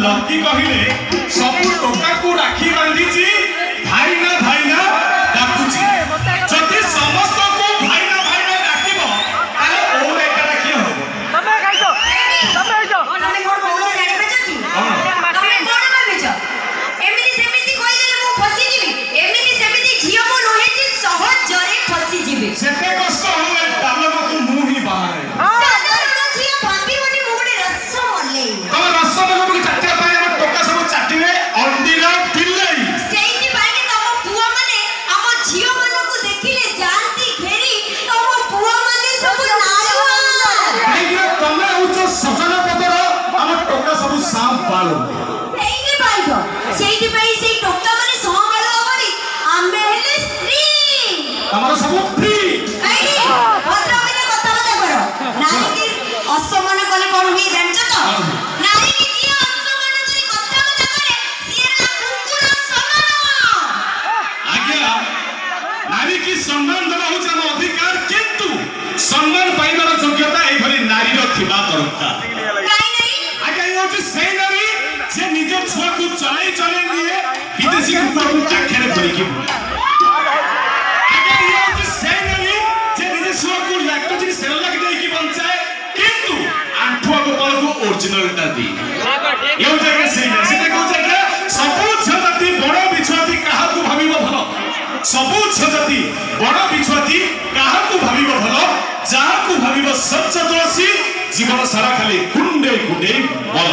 lucky कहले सब टोका को राखी बांधीची भाईना डाकुची जति समस्त को भाईना डाकिबो ताले ओर एटा राखी हो तमे खाइछो तमे मोर बोलो जानिबे जति तमे कोन भाबिछ एमिति सेमिति कहि देले मु फसी जिबी एमिति सेमिति झियो मु नहे जे सहज जरे फसी जिबी सेते कष्ट होए डालमा को मुंह ही बाहर साधारण झियो भाबी बनी मु गोटे रस मल्ले तमे रस मल्ले को चाटिया पाए हम टोका सब चाटिवे अंडीरा पिल्लै सेइति पाइके तम पुआ माने हम झियो मन को देखिले जानती घेरी तम पुआ माने सब नालुआ आइगे तमे उच्च सजना पदर हम टोका सब सांप बालो सेइति पाइको सेइति पाइ सेइ टोका माने संभालो हबनी आमे हेले स्त्री हमर सब फ्री आइगे भद्र माने कथा करो नारी की असमान कले कोन हुई जानछ तो नारी की जी असमान कले कथा करे सिएला कुकुर समान आज्ञा नारी की सम्मान देना हो हम अधिकार किंतु सम्मान पाइबार योग्यता ए भली नारी रो थिबा दरकार काई नहीं आज्ञा यो जे से नारी जे निज छुआ को चले लिए विदेशी कुकुर को काखेरे धरि की आज्ञा यो जे से नारी जे निज छुआ को लैक्टोजिन सेरेलाक दे की बंचाए किंतु आंठुआ को तल को ओरिजिनल ता दी यो जगह से ना से को जगह सब छजाती बड़ बिछाती काहा को भाबिबो भलो सबु छजाती बड़ बिछुआती काहा को भाबिबो भलो जहा को भाबिबो सच्चा तुलसी जीवन सारा खाली गुंडे बल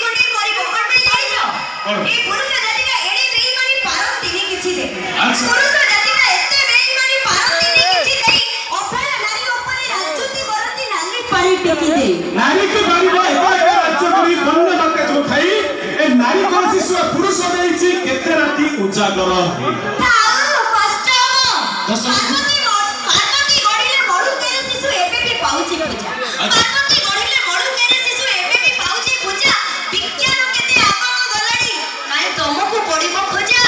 गुंडे मरिबो करबे जाइछो ए पुरुष जाति का एडे बेईमानी पारंतिनी किछि दे पुरुष जाति का एते बेईमानी पारंतिनी किछि दे अफला नारी ऊपर राजनीति करती नाली पारी टेकी दे नारी के भाबिबो एबा राज्य करी बन्ने बाके जो खाई ए नारी को शिशु पुरुष देइछि केते राती उजागर हे ताऊ कष्ट पार्वती गडिले मरु तेरे शिशु एबे भी पाउछि पूजा पार्वती गडिले मरु तेरे शिशु एबे भी पाउछि पूजा विज्ञान केते आगम गलाडी काहे तमको पडिबो खोजा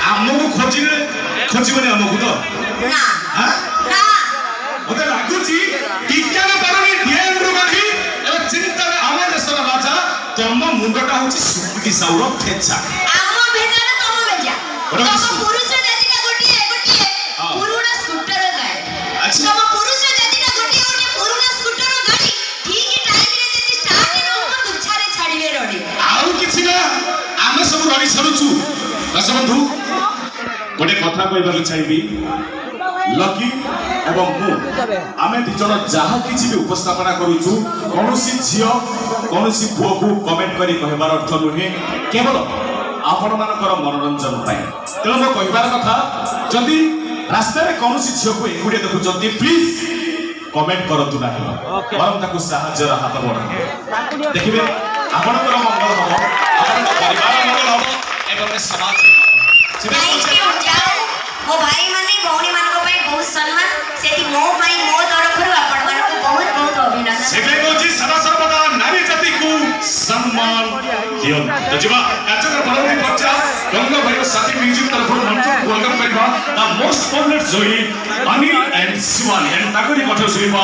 हमको खोजिबने हमको तो ना हां ना ओते लागुची विज्ञान परमे ध्यान रुगाही एबे चिंता आम देशर राजा तम मुंडटा होची सुकृति साउर फेचा आम भेजा ना तम भेजा तम पुरुष जाति का गोटिए पुरुणा स्कूटर गाड़ी अच्छा तम पुरुष जाति का गोटिए पुरुणा स्कूटर गाड़ी ठीक टाइम रे जति स्टार्ट नो ऊपर दुछारे छाड़ीबे रडी आउ किछि ना आमे सब रडी छरुचु दशबंधु गोटे कथा कहबार चाहिबी लकी एवं मु आमे दिजन जहा किछि भी उपस्थापना करूछु कोनोसी झियो कोनोसी पुओ को कमेंट करी कहबार अर्थ नुहे केवल आपण मानकर मनोरंजन पाए तेणु मो कहबार कथा जदि रास्ता रे कोनोसी झियो को एकुडे देखु जदि प्लीज कमेंट करतु ना बरम ताकु साहाय्य हाथ बढ़ा देखिबे आपनकर मंगल हो आपनकर परिवार मंगल हो एवं समाज मो भाई माने भौणी मान को भाई बहुत सम्मान सेति मो भाई मो तरफरु आपण मान को बहुत बहुत अभिनंदन सेबे कोची सदा सर्वदा नारी जाति को सम्मान दियो तो जीवा कार्यक्रम परवर्ती पर्याय गंगा भाई साथी म्यूजिक तरफरु मंच वेलकम करबा द मोस्ट पॉपुलर जोई अनिल एंड शिवानी एंड ताकरी पठो सुइबा